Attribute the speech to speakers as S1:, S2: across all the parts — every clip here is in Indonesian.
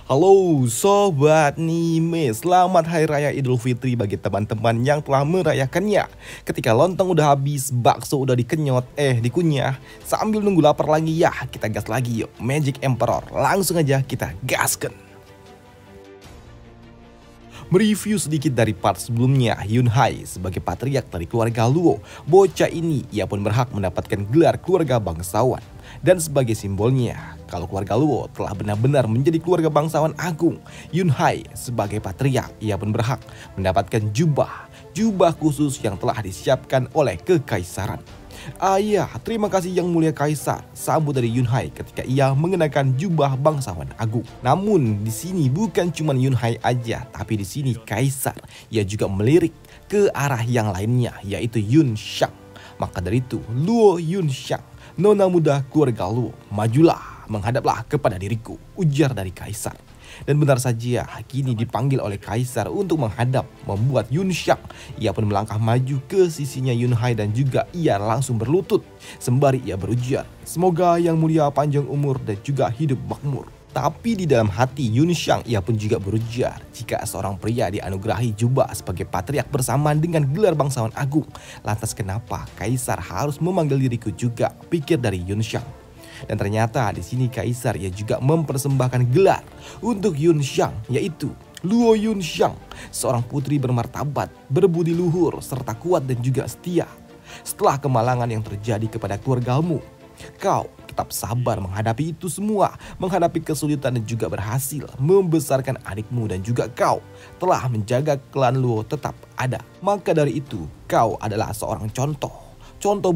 S1: Halo Sobat Nime, selamat Hari Raya Idul Fitri bagi teman-teman yang telah merayakannya. Ketika lontong udah habis, bakso udah dikunyah. Sambil nunggu lapar lagi ya, kita gas lagi yuk. Magic Emperor, langsung aja kita gaskan. Mereview sedikit dari part sebelumnya, Yun Hai sebagai patriark dari keluarga Luo. Bocah ini, ia pun berhak mendapatkan gelar keluarga bangsawan. Dan sebagai simbolnya, kalau keluarga Luo telah benar-benar menjadi keluarga bangsawan agung, Yun Hai sebagai patriark, ia pun berhak mendapatkan jubah khusus yang telah disiapkan oleh kekaisaran. Iya, terima kasih Yang Mulia Kaisar, sambut dari Yun Hai ketika ia mengenakan jubah bangsawan agung. Namun di sini bukan cuma Yun Hai aja, tapi di sini Kaisar ia juga melirik ke arah yang lainnya, yaitu Yun Shang. Maka dari itu, Luo Yun Shang, nona muda keluarga Luo, majulah, menghadaplah kepada diriku, ujar dari Kaisar. Dan benar saja, kini dipanggil oleh Kaisar untuk menghadap, membuat Yun Shang. Ia pun melangkah maju ke sisinya Yun Hai dan juga ia langsung berlutut. Sembari ia berujar, semoga Yang Mulia panjang umur dan juga hidup makmur. Tapi di dalam hati Yun Shang ia pun juga berujar, jika seorang pria dianugerahi jubah sebagai patriark bersamaan dengan gelar bangsawan agung, lantas kenapa Kaisar harus memanggil diriku juga, pikir dari Yun Shang. Dan ternyata di sini Kaisar ia juga mempersembahkan gelar untuk Yun Shang, yaitu Luo Yun Shang, seorang putri bermartabat, berbudi luhur, serta kuat dan juga setia. Setelah kemalangan yang terjadi kepada keluargamu, kau tetap sabar menghadapi itu semua, menghadapi kesulitan dan juga berhasil membesarkan adikmu, dan juga kau telah menjaga klan Luo tetap ada. Maka dari itu, kau adalah seorang contoh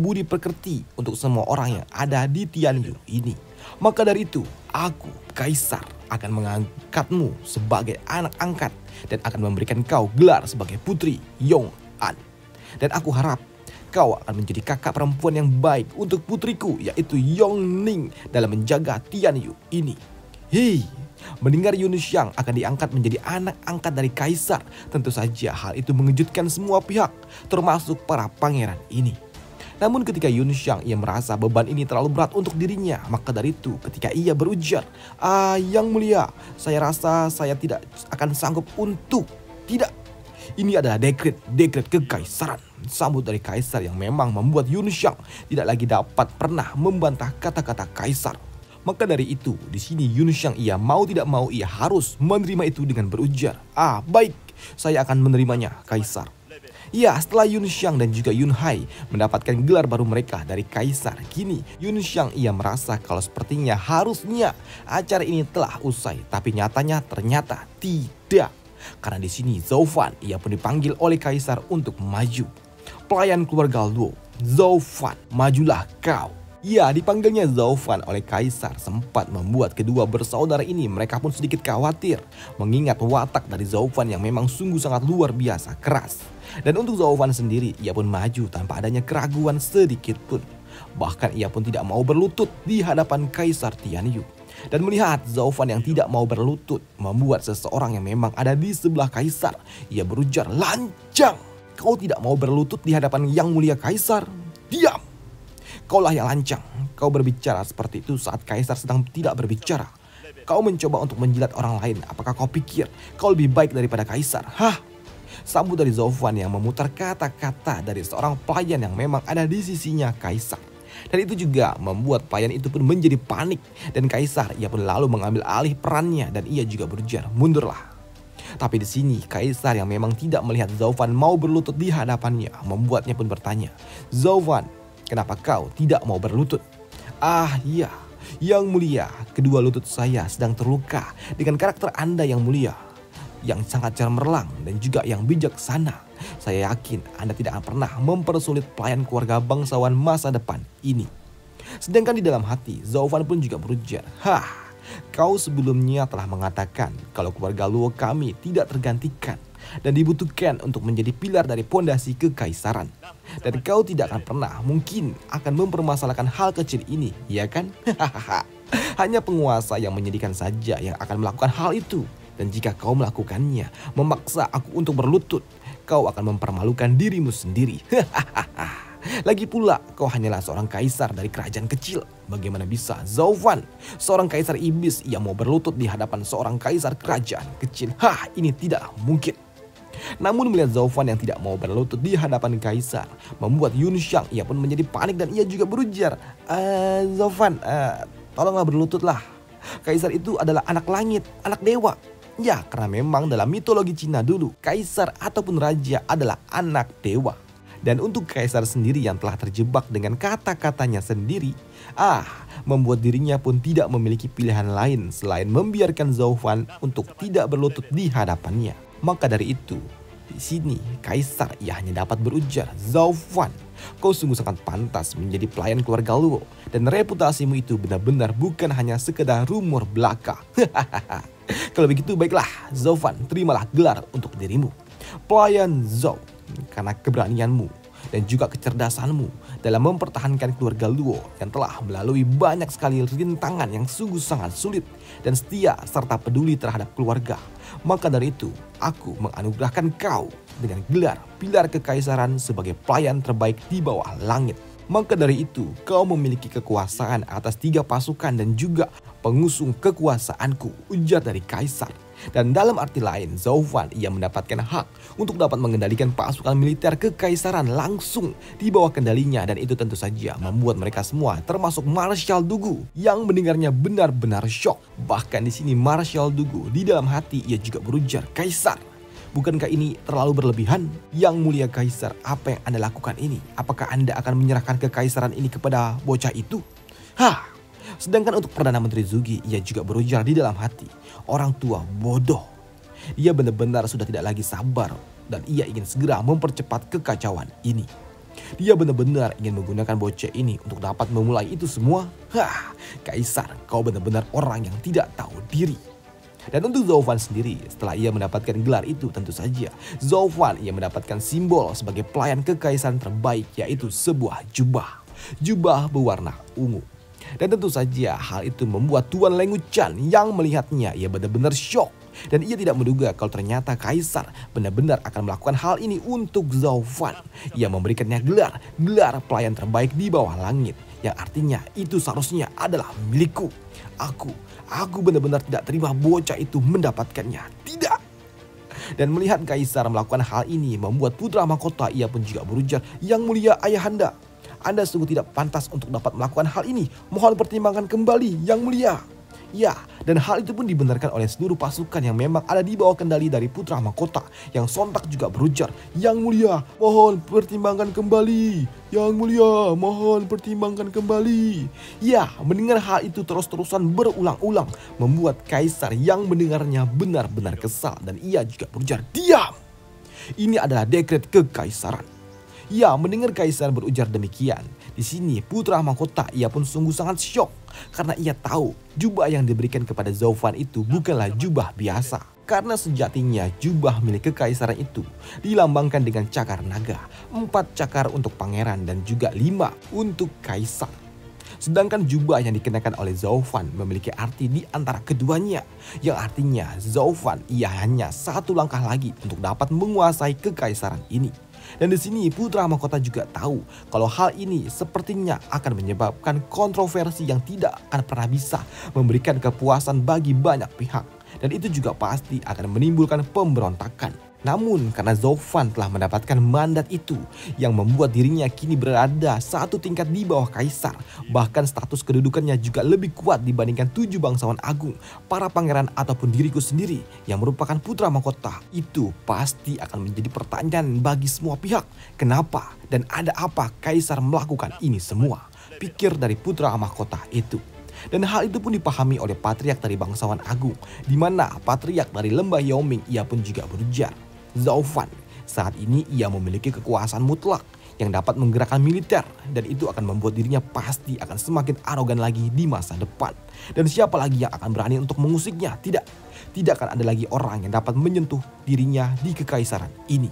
S1: budi pekerti untuk semua orang yang ada di Tianyu ini. Maka dari itu, aku, Kaisar, akan mengangkatmu sebagai anak angkat dan akan memberikan kau gelar sebagai putri Yong An. Dan aku harap kau akan menjadi kakak perempuan yang baik untuk putriku, yaitu Yong Ning, dalam menjaga Tianyu ini. Hei, mendengar Yun Shang akan diangkat menjadi anak angkat dari Kaisar, tentu saja hal itu mengejutkan semua pihak, termasuk para pangeran ini. Namun ketika Yun Shang ia merasa beban ini terlalu berat untuk dirinya, maka dari itu ketika ia berujar, Yang Mulia, saya rasa saya tidak akan sanggup untuk tidak. Ini adalah dekret kekaisaran, sambut dari Kaisar yang memang membuat Yun Shang tidak lagi dapat pernah membantah kata-kata Kaisar. Maka dari itu, di sini Yun Shang ia mau tidak mau ia harus menerima itu dengan berujar, baik, saya akan menerimanya, Kaisar. Ya, setelah Yun Shang dan juga Yun Hai mendapatkan gelar baru mereka dari Kaisar, kini Yun Shang ia merasa kalau sepertinya harusnya acara ini telah usai, tapi nyatanya ternyata tidak. Karena di sini Zhou Fan ia pun dipanggil oleh Kaisar untuk maju. Pelayan keluarga Luo, Zhou Fan, majulah kau. Ya, dipanggilnya Zhou Fan oleh Kaisar sempat membuat kedua bersaudara ini mereka pun sedikit khawatir, mengingat watak dari Zhou Fan yang memang sungguh sangat luar biasa keras. Dan untuk Zhou Fan sendiri, ia pun maju tanpa adanya keraguan sedikit pun. Bahkan ia pun tidak mau berlutut di hadapan Kaisar Tianyu. Dan melihat Zhou Fan yang tidak mau berlutut membuat seseorang yang memang ada di sebelah Kaisar, ia berujar, lancang, kau tidak mau berlutut di hadapan Yang Mulia Kaisar? Diam! Kaulah yang lancang, kau berbicara seperti itu saat Kaisar sedang tidak berbicara. Kau mencoba untuk menjilat orang lain, apakah kau pikir kau lebih baik daripada Kaisar? Sambut dari Zhou Fan yang memutar kata-kata dari seorang pelayan yang memang ada di sisinya Kaisar. Dan itu juga membuat pelayan itu pun menjadi panik. Dan Kaisar ia pun lalu mengambil alih perannya dan ia juga berujar, mundurlah. Tapi di sini Kaisar yang memang tidak melihat Zhou Fan mau berlutut di hadapannya, membuatnya pun bertanya, Zhou Fan, kenapa kau tidak mau berlutut? Iya, Yang Mulia, kedua lutut saya sedang terluka dengan karakter Anda Yang Mulia, yang sangat cemerlang dan juga yang bijaksana. Saya yakin Anda tidak akan pernah mempersulit pelayan keluarga bangsawan masa depan ini. Sedangkan di dalam hati, Zhou Fan pun juga berujar, kau sebelumnya telah mengatakan kalau keluarga Luo kami tidak tergantikan dan dibutuhkan untuk menjadi pilar dari pondasi kekaisaran. Dan kau tidak akan pernah mungkin akan mempermasalahkan hal kecil ini, ya kan? Hanya penguasa yang menyedihkan saja yang akan melakukan hal itu. Dan jika kau melakukannya, memaksa aku untuk berlutut, kau akan mempermalukan dirimu sendiri. Lagi pula kau hanyalah seorang kaisar dari kerajaan kecil. Bagaimana bisa Zhou Fan, seorang kaisar iblis yang mau berlutut di hadapan seorang kaisar kerajaan kecil? Ini tidak mungkin. Namun melihat Zhou Fan yang tidak mau berlutut di hadapan kaisar membuat Yun Xiang ia pun menjadi panik dan ia juga berujar, Zhou Fan, tolonglah berlututlah. Kaisar itu adalah anak langit, anak dewa. Ya, karena memang dalam mitologi Cina dulu, kaisar ataupun raja adalah anak dewa. Dan untuk kaisar sendiri yang telah terjebak dengan kata-katanya sendiri, membuat dirinya pun tidak memiliki pilihan lain selain membiarkan Zhou Fan untuk tidak berlutut di hadapannya. Maka dari itu, di sini kaisar ia hanya dapat berujar, Zhou Fan, kau sungguh sangat pantas menjadi pelayan keluarga Luo, dan reputasimu itu benar-benar bukan hanya sekedar rumor belaka. Kalau begitu baiklah, Zhou Fan, terimalah gelar untuk dirimu, pelayan Zhou, karena keberanianmu dan juga kecerdasanmu dalam mempertahankan keluarga Luo yang telah melalui banyak sekali rintangan yang sungguh sangat sulit dan setia serta peduli terhadap keluarga. Maka dari itu, aku menganugerahkan kau dengan gelar pilar kekaisaran sebagai pelayan terbaik di bawah langit. Maka dari itu, kau memiliki kekuasaan atas 3 pasukan dan juga pengusung kekuasaanku, ujar dari kaisar. Dan dalam arti lain, Zhou Fan ia mendapatkan hak untuk dapat mengendalikan pasukan militer kekaisaran langsung di bawah kendalinya, dan itu tentu saja membuat mereka semua termasuk Marshal Dugu yang mendengarnya benar-benar syok. Bahkan di sini Marshal Dugu di dalam hati ia juga berujar, Kaisar, bukankah ini terlalu berlebihan? Yang mulia Kaisar, apa yang Anda lakukan ini? Apakah Anda akan menyerahkan kekaisaran ini kepada bocah itu? Sedangkan untuk Perdana Menteri Zugi, ia juga berujar di dalam hati, orang tua bodoh. Dia benar-benar sudah tidak lagi sabar dan ia ingin segera mempercepat kekacauan ini. Dia benar-benar ingin menggunakan bocah ini untuk dapat memulai itu semua. Kaisar, kau benar-benar orang yang tidak tahu diri. Dan untuk Zhou Fan sendiri, setelah ia mendapatkan gelar itu, tentu saja Zhou Fan ia mendapatkan simbol sebagai pelayan kekaisaran terbaik, yaitu sebuah jubah. Jubah berwarna ungu. Dan tentu saja hal itu membuat Tuan Lengu Chan yang melihatnya ia benar-benar syok. Dan ia tidak menduga kalau ternyata kaisar benar-benar akan melakukan hal ini untuk Zhou Fan. Ia memberikannya gelar pelayan terbaik di bawah langit, yang artinya itu seharusnya adalah milikku. Aku benar-benar tidak terima bocah itu mendapatkannya. Tidak. Dan melihat kaisar melakukan hal ini membuat putra mahkota ia pun juga berujar, Yang mulia ayahanda, Anda sungguh tidak pantas untuk dapat melakukan hal ini. Mohon pertimbangkan kembali, Yang mulia. Ya, dan hal itu pun dibenarkan oleh seluruh pasukan yang memang ada di bawah kendali dari putra mahkota, yang sontak juga berujar, Yang mulia, mohon pertimbangkan kembali. Yang mulia, mohon pertimbangkan kembali. Ya, mendengar hal itu terus-terusan berulang-ulang membuat kaisar yang mendengarnya benar-benar kesal, dan ia juga berujar, diam. Ini adalah dekret kekaisaran. Ya, mendengar kaisar berujar demikian, di sini putra mahkota ia pun sungguh sangat syok karena ia tahu jubah yang diberikan kepada Zhou Fan itu bukanlah jubah biasa. Karena sejatinya jubah milik kekaisaran itu dilambangkan dengan cakar naga, 4 cakar untuk pangeran dan juga 5 untuk kaisar. Sedangkan jubah yang dikenakan oleh Zhou Fan memiliki arti di antara keduanya, yang artinya Zhou Fan ia hanya 1 langkah lagi untuk dapat menguasai kekaisaran ini. Dan di sini putra mahkota juga tahu kalau hal ini sepertinya akan menyebabkan kontroversi yang tidak akan pernah bisa memberikan kepuasan bagi banyak pihak. Dan itu juga pasti akan menimbulkan pemberontakan. Namun karena Zhou Fan telah mendapatkan mandat itu yang membuat dirinya kini berada 1 tingkat di bawah kaisar. Bahkan status kedudukannya juga lebih kuat dibandingkan 7 bangsawan agung, para pangeran ataupun diriku sendiri yang merupakan putra mahkota. Itu pasti akan menjadi pertanyaan bagi semua pihak. Kenapa dan ada apa kaisar melakukan ini semua? Pikir dari putra mahkota itu. Dan hal itu pun dipahami oleh patriark dari bangsawan agung, di mana patriark dari lembah Yaoming ia pun juga berujar, Zhou Fan saat ini ia memiliki kekuasaan mutlak yang dapat menggerakkan militer, dan itu akan membuat dirinya pasti akan semakin arogan lagi di masa depan. Dan siapa lagi yang akan berani untuk mengusiknya? Tidak akan ada lagi orang yang dapat menyentuh dirinya di kekaisaran ini.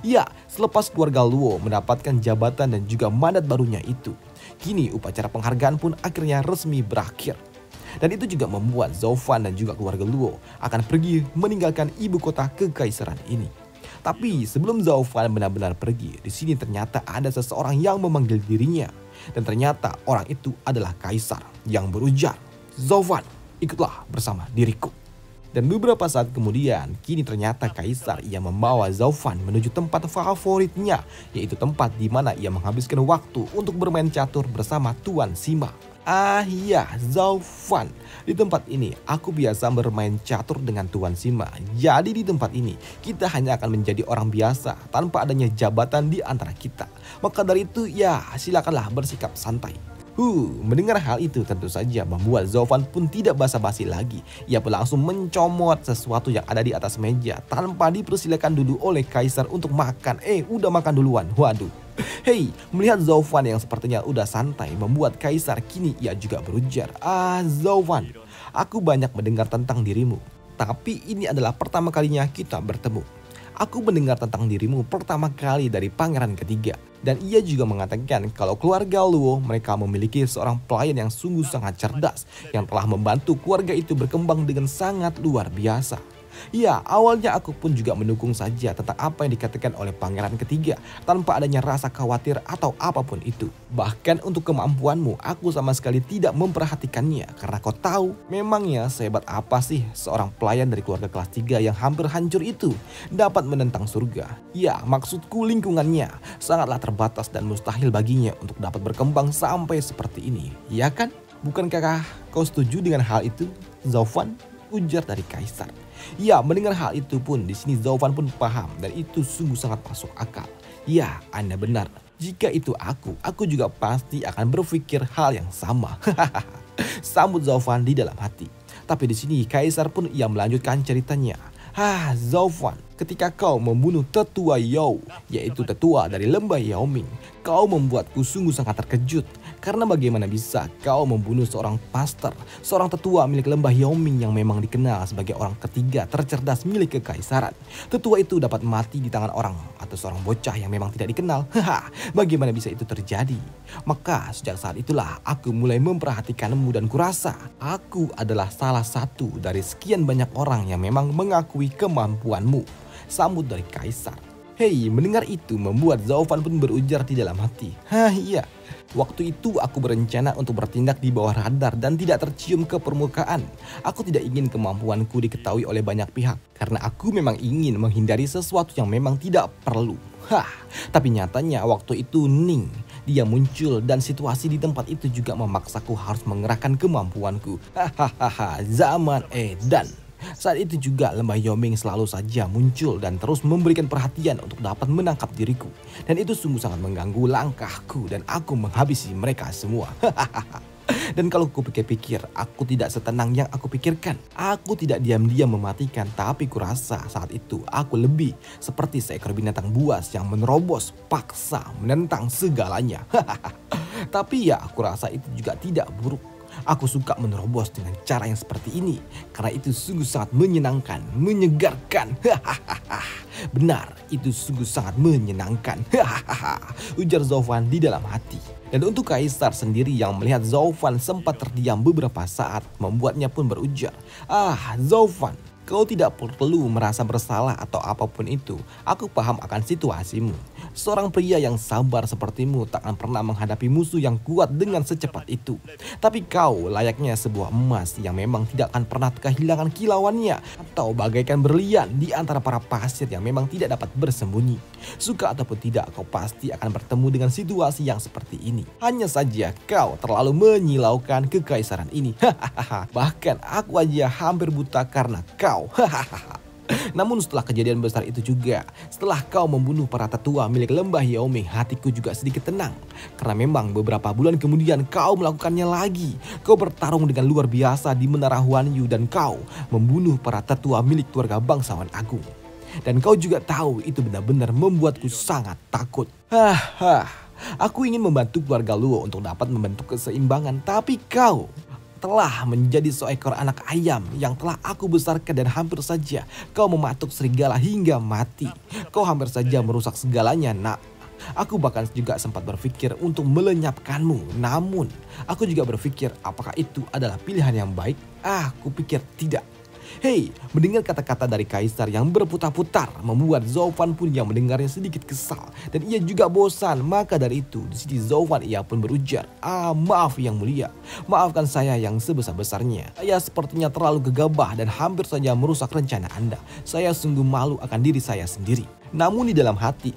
S1: Ya, selepas keluarga Luo mendapatkan jabatan dan juga mandat barunya itu, kini upacara penghargaan pun akhirnya resmi berakhir. Dan itu juga membuat Zhou Fan dan juga keluarga Luo akan pergi meninggalkan ibu kota kekaisaran ini. Tapi sebelum Zaufan benar-benar pergi, di sini ternyata ada seseorang yang memanggil dirinya. Dan ternyata orang itu adalah Kaisar yang berujar, "Zaufan, ikutlah bersama diriku." Dan beberapa saat kemudian, kini ternyata Kaisar ia membawa Zaufan menuju tempat favoritnya, yaitu tempat di mana ia menghabiskan waktu untuk bermain catur bersama Tuan Sima. Ah iya, Zaufan. Di tempat ini aku biasa bermain catur dengan Tuan Sima. Jadi di tempat ini kita hanya akan menjadi orang biasa tanpa adanya jabatan di antara kita. Maka dari itu ya silakanlah bersikap santai. Mendengar hal itu tentu saja membuat Zaufan pun tidak basa-basi lagi. Ia pun langsung mencomot sesuatu yang ada di atas meja tanpa dipersilakan dulu oleh Kaisar untuk makan. Udah makan duluan. Waduh. Hei, melihat Zaufan yang sepertinya udah santai membuat Kaisar kini ia juga berujar, Zaufan, aku banyak mendengar tentang dirimu. Tapi ini adalah pertama kalinya kita bertemu. Aku mendengar tentang dirimu pertama kali dari pangeran ketiga. Dan ia juga mengatakan kalau keluarga Luo mereka memiliki seorang pelayan yang sungguh sangat cerdas. Yang telah membantu keluarga itu berkembang dengan sangat luar biasa. Ya, awalnya aku pun juga mendukung saja tentang apa yang dikatakan oleh pangeran ketiga tanpa adanya rasa khawatir atau apapun itu. Bahkan untuk kemampuanmu aku sama sekali tidak memperhatikannya karena kau tahu memangnya sehebat apa sih seorang pelayan dari keluarga kelas 3 yang hampir hancur itu dapat menentang surga. Ya, maksudku lingkungannya sangatlah terbatas dan mustahil baginya untuk dapat berkembang sampai seperti ini. Ya kan? Bukankah kau setuju dengan hal itu, Zaufan? Ujar dari Kaisar. Ya, mendengar hal itu pun di sini Zaufan pun paham dan itu sungguh sangat masuk akal. Ya, Anda benar. Jika itu aku juga pasti akan berpikir hal yang sama. Sambut Zaufan di dalam hati. Tapi di sini Kaisar pun ia melanjutkan ceritanya. Zaufan, ketika kau membunuh tetua Yao, yaitu tetua dari lembah Yaoming, kau membuatku sungguh sangat terkejut. Karena bagaimana bisa kau membunuh seorang pastor, seorang tetua milik lembah Yaoming yang memang dikenal sebagai orang ketiga tercerdas milik kekaisaran. Tetua itu dapat mati di tangan orang atau seorang bocah yang memang tidak dikenal. Bagaimana bisa itu terjadi? Maka sejak saat itulah aku mulai memperhatikanmu dan kurasa aku adalah salah satu dari sekian banyak orang yang memang mengakui kemampuanmu. Sambut dari Kaisar. Hei, mendengar itu membuat Zaufan pun berujar di dalam hati. Iya. Waktu itu aku berencana untuk bertindak di bawah radar dan tidak tercium ke permukaan. Aku tidak ingin kemampuanku diketahui oleh banyak pihak. Karena aku memang ingin menghindari sesuatu yang memang tidak perlu. Tapi nyatanya waktu itu Ning, dia muncul dan situasi di tempat itu juga memaksaku harus mengerahkan kemampuanku. Zaman Edan. Saat itu juga lembah Yaoming selalu saja muncul dan terus memberikan perhatian untuk dapat menangkap diriku. Dan itu sungguh sangat mengganggu langkahku dan aku menghabisi mereka semua. Dan kalau aku pikir-pikir, aku tidak setenang yang aku pikirkan. Aku tidak diam-diam mematikan, tapi kurasa saat itu aku lebih seperti seekor binatang buas yang menerobos paksa menentang segalanya. Tapi ya, aku rasa itu juga tidak buruk. Aku suka menerobos dengan cara yang seperti ini karena itu sungguh sangat menyenangkan, menyegarkan. Benar, itu sungguh sangat menyenangkan. Ujar Zaufan di dalam hati. Dan untuk Kaisar sendiri yang melihat Zaufan sempat terdiam beberapa saat membuatnya pun berujar, Zaufan, kau tidak perlu merasa bersalah atau apapun itu. Aku paham akan situasimu. Seorang pria yang sabar sepertimu takkan pernah menghadapi musuh yang kuat dengan secepat itu. Tapi kau layaknya sebuah emas yang memang tidak akan pernah kehilangan kilauannya. Atau bagaikan berlian di antara para pasir yang memang tidak dapat bersembunyi. Suka ataupun tidak, kau pasti akan bertemu dengan situasi yang seperti ini. Hanya saja kau terlalu menyilaukan kekaisaran ini. Bahkan aku aja hampir buta karena kau. Namun setelah kejadian besar itu juga, setelah kau membunuh para tetua milik lembah Yaoming, hatiku juga sedikit tenang. Karena memang beberapa bulan kemudian kau melakukannya lagi. Kau bertarung dengan luar biasa di Menara Huanyu dan kau membunuh para tetua milik keluarga bangsawan agung. Dan kau juga tahu itu benar-benar membuatku sangat takut. Aku ingin membantu keluarga Luo untuk dapat membentuk keseimbangan, tapi kau telah menjadi seekor anak ayam yang telah aku besarkan dan hampir saja kau mematuk serigala hingga mati. Kau hampir saja merusak segalanya, nak. Aku bahkan juga sempat berpikir untuk melenyapkanmu. Namun, aku juga berpikir apakah itu adalah pilihan yang baik? Aku pikir tidak. Hei, mendengar kata-kata dari kaisar yang berputar-putar membuat Zofan pun yang mendengarnya sedikit kesal dan ia juga bosan. Maka dari itu di sini Zofan ia pun berujar, maaf yang mulia, maafkan saya yang sebesar-besarnya. Saya sepertinya terlalu gegabah dan hampir saja merusak rencana Anda. Saya sungguh malu akan diri saya sendiri. Namun di dalam hati,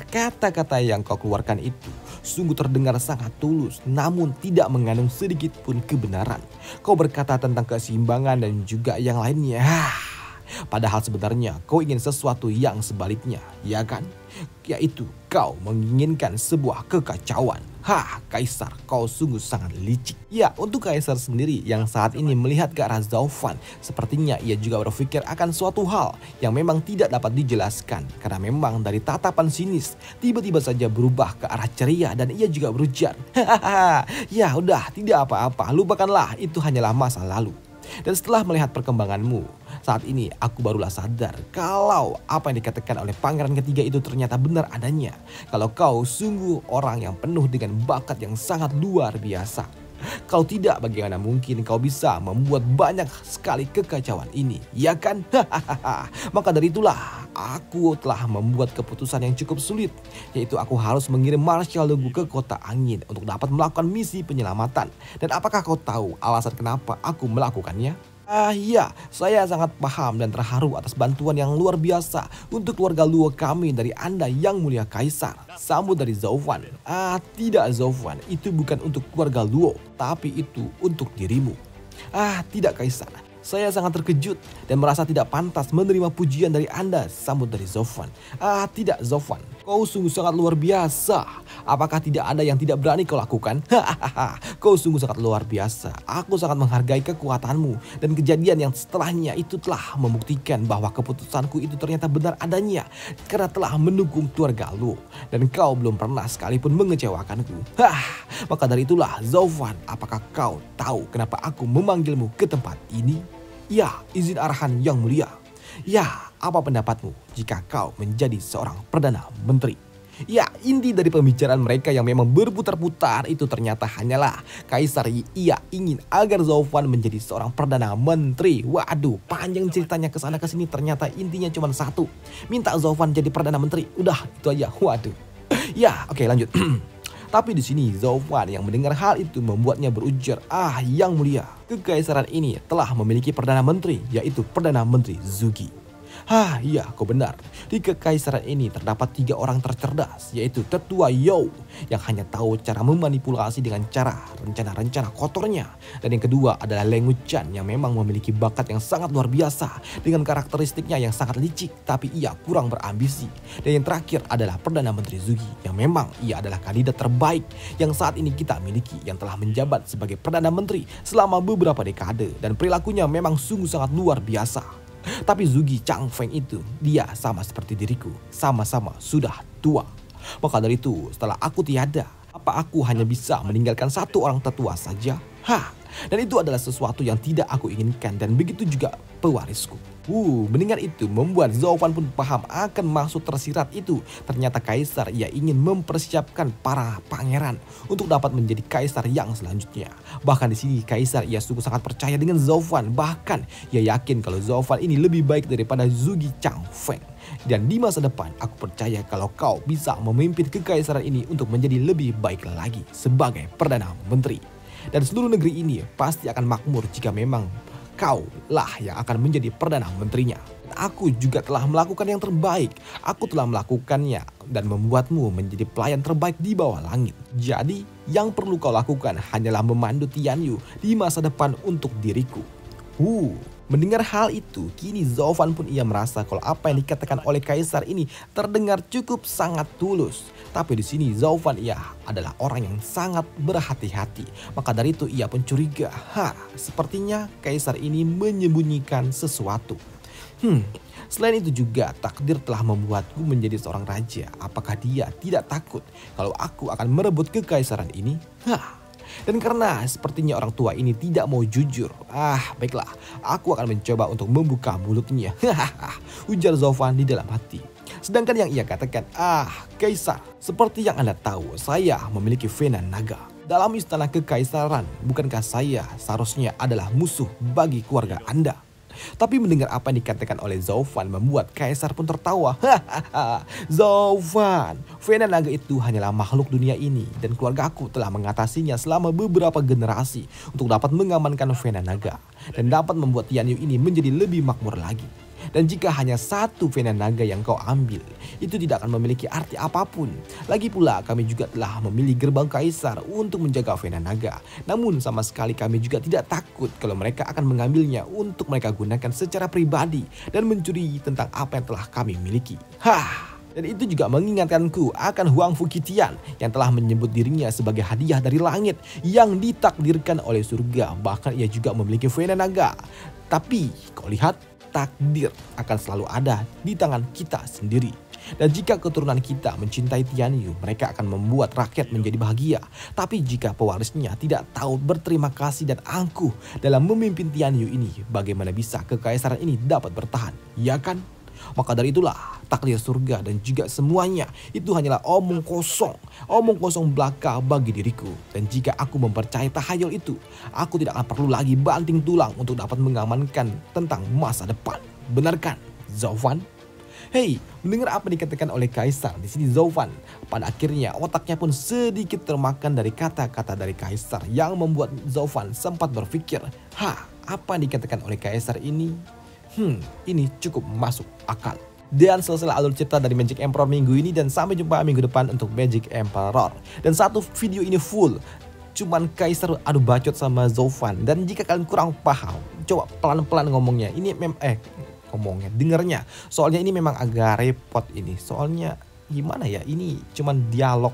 S1: kata-kata yang kau keluarkan itu sungguh terdengar sangat tulus, namun tidak mengandung sedikit pun kebenaran. Kau berkata tentang keseimbangan dan juga yang lainnya. Padahal sebenarnya kau ingin sesuatu yang sebaliknya, ya kan? Yaitu kau menginginkan sebuah kekacauan. Kaisar, kau sungguh sangat licik. Ya, untuk kaisar sendiri yang saat ini melihat ke arah Zofan, sepertinya ia juga berpikir akan suatu hal yang memang tidak dapat dijelaskan. Karena memang dari tatapan sinis, tiba-tiba saja berubah ke arah ceria dan ia juga berujar, ya udah, tidak apa-apa, lupakanlah, itu hanyalah masa lalu. Dan setelah melihat perkembanganmu, saat ini aku barulah sadar kalau apa yang dikatakan oleh pangeran ketiga itu ternyata benar adanya. Kalau kau sungguh orang yang penuh dengan bakat yang sangat luar biasa. Kalau tidak, bagaimana mungkin kau bisa membuat banyak sekali kekacauan ini, ya kan? Maka dari itulah aku telah membuat keputusan yang cukup sulit, yaitu aku harus mengirim Marshal Lugu ke kota angin untuk dapat melakukan misi penyelamatan. Dan apakah kau tahu alasan kenapa aku melakukannya? Ya, saya sangat paham dan terharu atas bantuan yang luar biasa untuk keluarga Luo kami dari Anda yang mulia kaisar. Sambut dari Zofan. Tidak Zofan, itu bukan untuk keluarga Luo, tapi itu untuk dirimu. Tidak kaisar. Saya sangat terkejut dan merasa tidak pantas menerima pujian dari Anda, sambut dari Zofan. Tidak Zofan, kau sungguh sangat luar biasa. Apakah tidak ada yang tidak berani kau lakukan? Kau sungguh sangat luar biasa. Aku sangat menghargai kekuatanmu dan kejadian yang setelahnya itu telah membuktikan bahwa keputusanku itu ternyata benar adanya karena telah mendukung keluarga lu dan kau belum pernah sekalipun mengecewakanku. Maka dari itulah Zofan, apakah kau tahu kenapa aku memanggilmu ke tempat ini? Ya, izin arahan yang mulia. Ya, apa pendapatmu jika kau menjadi seorang Perdana Menteri? Ya, inti dari pembicaraan mereka yang memang berputar-putar itu ternyata hanyalah kaisar ia ingin agar Zofan menjadi seorang Perdana Menteri. Waduh, panjang ceritanya kesana kesini, ternyata intinya cuma satu. Minta Zofan jadi Perdana Menteri. Udah, itu aja. Waduh. Ya, oke, lanjut. Tapi di sini Zofan yang mendengar hal itu membuatnya berujar, yang mulia, kekaisaran ini telah memiliki Perdana Menteri, yaitu Perdana Menteri Zugi. Iya, kau benar. Di kekaisaran ini terdapat 3 orang tercerdas, yaitu Tetua You yang hanya tahu cara memanipulasi dengan cara rencana-rencana kotornya. Dan yang kedua adalah Leng Wuchan yang memang memiliki bakat yang sangat luar biasa dengan karakteristiknya yang sangat licik, tapi ia kurang berambisi. Dan yang terakhir adalah Perdana Menteri Zugi yang memang ia adalah kandidat terbaik yang saat ini kita miliki, yang telah menjabat sebagai Perdana Menteri selama beberapa dekade dan perilakunya memang sungguh sangat luar biasa. Tapi Zugi Changfeng itu, dia sama seperti diriku, sama-sama sudah tua. Maka dari itu, setelah aku tiada, apa aku hanya bisa meninggalkan 1 orang tetua saja? Dan itu adalah sesuatu yang tidak aku inginkan dan begitu juga pewarisku. Mendengar itu membuat Zofan pun paham akan maksud tersirat itu. Ternyata kaisar ia ingin mempersiapkan para pangeran untuk dapat menjadi kaisar yang selanjutnya. Bahkan di sini kaisar ia sungguh sangat percaya dengan Zofan. Bahkan ia yakin kalau Zofan ini lebih baik daripada Zugi Changfeng. Dan di masa depan aku percaya kalau kau bisa memimpin kekaisaran ini untuk menjadi lebih baik lagi sebagai Perdana Menteri. Dan seluruh negeri ini pasti akan makmur jika memang kau lah yang akan menjadi Perdana Menterinya. Aku juga telah melakukan yang terbaik. Aku telah melakukannya dan membuatmu menjadi pelayan terbaik di bawah langit. Jadi yang perlu kau lakukan hanyalah memandu Tian Yu di masa depan untuk diriku. Mendengar hal itu, kini Zofan pun ia merasa kalau apa yang dikatakan oleh kaisar ini terdengar cukup sangat tulus. Tapi di sini Zofan ia adalah orang yang sangat berhati-hati. Maka dari itu ia pun curiga, sepertinya kaisar ini menyembunyikan sesuatu. Selain itu juga takdir telah membuatku menjadi seorang raja. Apakah dia tidak takut kalau aku akan merebut kekaisaran ini? Dan karena sepertinya orang tua ini tidak mau jujur, baiklah, aku akan mencoba untuk membuka mulutnya. Ujar Zofan di dalam hati. Sedangkan yang ia katakan, kaisar, seperti yang Anda tahu, saya memiliki vena naga. Dalam istana kekaisaran, bukankah saya seharusnya adalah musuh bagi keluarga Anda? Tapi mendengar apa yang dikatakan oleh Zauvan membuat Kaisar pun tertawa. Hahaha, Zauvan, Vena Naga itu hanyalah makhluk dunia ini dan keluarga aku telah mengatasinya selama beberapa generasi untuk dapat mengamankan Vena Naga dan dapat membuat Tianyu ini menjadi lebih makmur lagi. Dan jika hanya satu Vena Naga yang kau ambil, itu tidak akan memiliki arti apapun. Lagi pula kami juga telah memilih gerbang Kaisar untuk menjaga Vena Naga. Namun sama sekali kami juga tidak takut kalau mereka akan mengambilnya untuk mereka gunakan secara pribadi dan mencuri tentang apa yang telah kami miliki. Dan itu juga mengingatkanku akan Huang Fuqitian yang telah menyebut dirinya sebagai hadiah dari langit yang ditakdirkan oleh surga. Bahkan ia juga memiliki Vena Naga. Tapi kau lihat, takdir akan selalu ada di tangan kita sendiri. Dan jika keturunan kita mencintai Tianyu, mereka akan membuat rakyat menjadi bahagia. Tapi jika pewarisnya tidak tahu berterima kasih dan angkuh dalam memimpin Tianyu ini, bagaimana bisa kekaisaran ini dapat bertahan? Ya kan? Maka dari itulah takdir surga dan juga semuanya itu hanyalah omong kosong belaka bagi diriku. Dan jika aku mempercayai tahayul itu, aku tidak akan perlu lagi banting tulang untuk dapat mengamankan tentang masa depan. Benar kan, Zauvan? Hei, mendengar apa dikatakan oleh Kaisar di sini Zauvan, pada akhirnya otaknya pun sedikit termakan dari kata-kata dari Kaisar yang membuat Zauvan sempat berpikir, apa yang dikatakan oleh Kaisar ini? Ini cukup masuk akal. Dan selesai alur cerita dari Magic Emperor minggu ini, dan sampai jumpa minggu depan untuk Magic Emperor. Dan satu video ini full cuman Kaisar adu bacot sama Zauvan. Dan jika kalian kurang paham, coba pelan-pelan ngomongnya. Ini dengernya. Soalnya ini memang agak repot ini. Soalnya gimana ya? Ini cuman dialog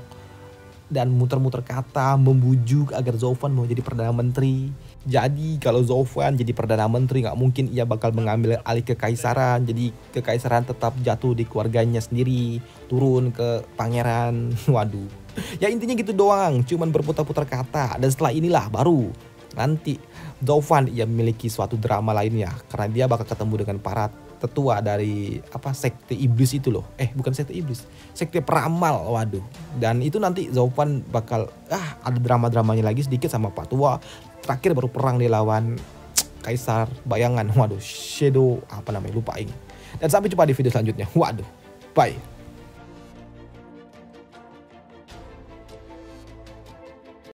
S1: dan muter-muter kata membujuk agar Zauvan mau jadi Perdana Menteri. Jadi kalau Zauvan jadi Perdana Menteri nggak mungkin ia bakal mengambil alih kekaisaran. Jadi kekaisaran tetap jatuh di keluarganya sendiri, turun ke pangeran. Waduh. Ya intinya gitu doang, cuman berputar-putar kata. Dan setelah inilah baru nanti Zauvan ia memiliki suatu drama lainnya, karena dia bakal ketemu dengan para tetua dari sekte iblis itu loh. Bukan sekte iblis, sekte peramal. Waduh. Dan itu nanti Zauvan bakal ada drama-dramanya lagi sedikit sama Pak Tua. Terakhir baru perang dia lawan Kaisar Bayangan. Waduh, Shadow lupa ini. Dan sampai jumpa di video selanjutnya. Waduh. Bye.